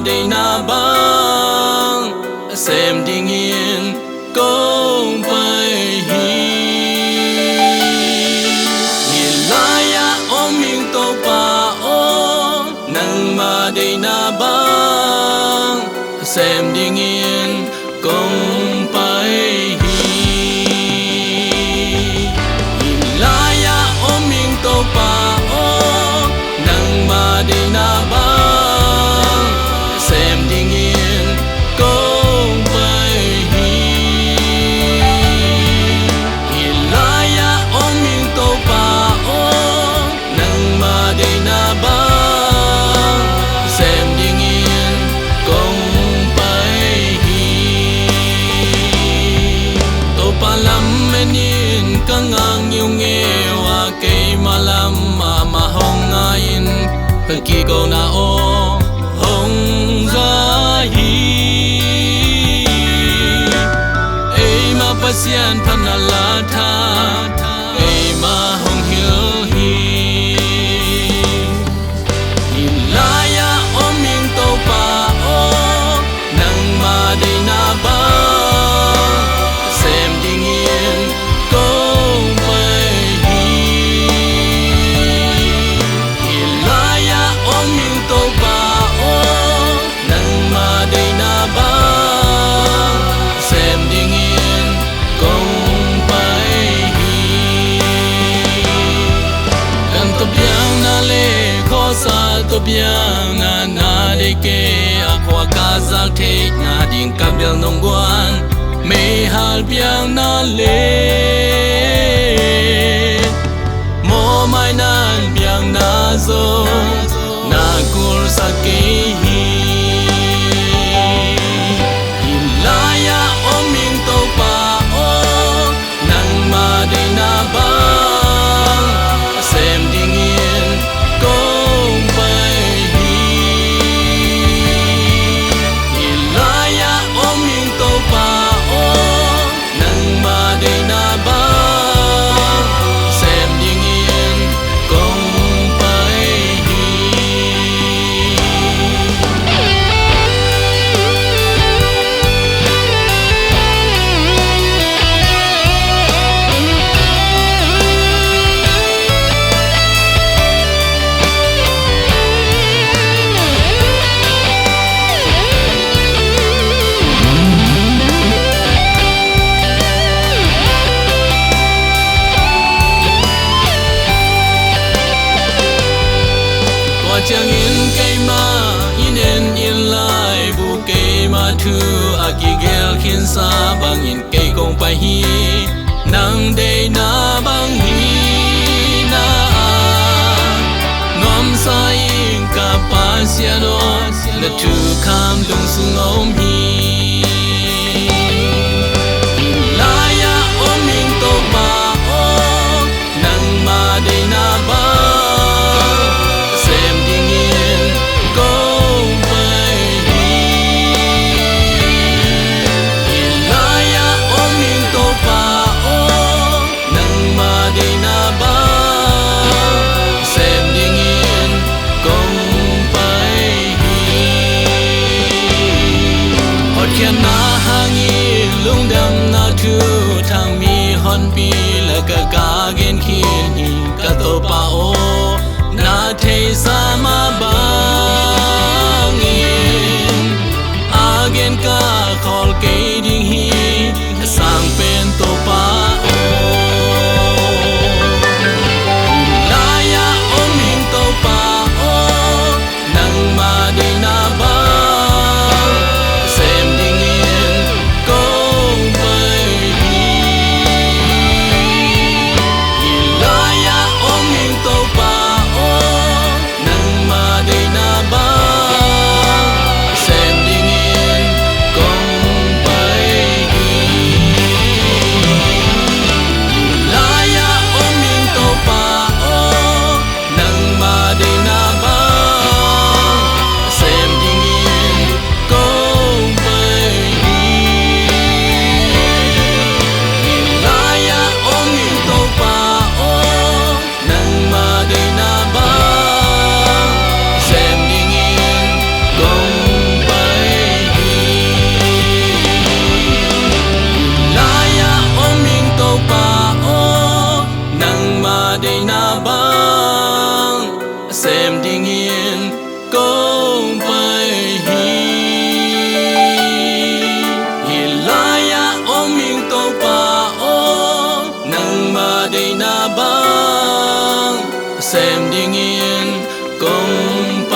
đi na bang xem đình yên công phải hi nhìn lại ôm mình tô pa ôm nang mà đi na bang xem đình yên công phải hi nhìn lại ôm mình tô pa ôm nang mà đi na bang xem đình yên công phải hi nhìn lại ôm mình tô pa ôm nang mà đi na bang xem đình yên công phải hi tô pa lam menin kang ang yung ewa kay malam ma hong ngayin kỳ cầu na ô hồng ra hi ai mà pasian phan na la tha ai mà hồng hiu hi nhìn lại ôm mình tô pa ô nang mà đi na ba xem đình yên công phải hi nhìn lại ôm mình tô pa ô nang mà đi na ba xem đình yên công phải hi kan to biang na le kho sa to biang na de ke akwa ka za the na ding ka bel nong guan me hal biang na le mo mai nan biang na zo na kur sa ke hi nhìn lại ôm mình tô pa ô nang mà đi na ba xem đình yên công phải hi nhìn lại ôm mình tô pa ô nang mà đi na ba xem đình yên công phải hi chẳng in cây ma in in lại bu cây ma thu aki gel khin sa bang in cây công phải hi nang de na bang hi na ngom sa in ka pa sia no le tu kam lung sung om hi lại ôm mình tô pa ô nang ma de na ba xem đình yên công phải hi nhìn lại ôm mình tô pa ô nang mà đi na ba xem đình yên công phải hi hot khen na hang yên lung đam na thu thang mi hon pi la ka gen khi ka tô pa ô na thei sa ma bang in again ka khol ke ding hi sang pen to pa o la ôm mình to pa o nang ma đi na ba xem đình yên công phải hi nhìn lại ôm mình to pa o nang ma nghiêng công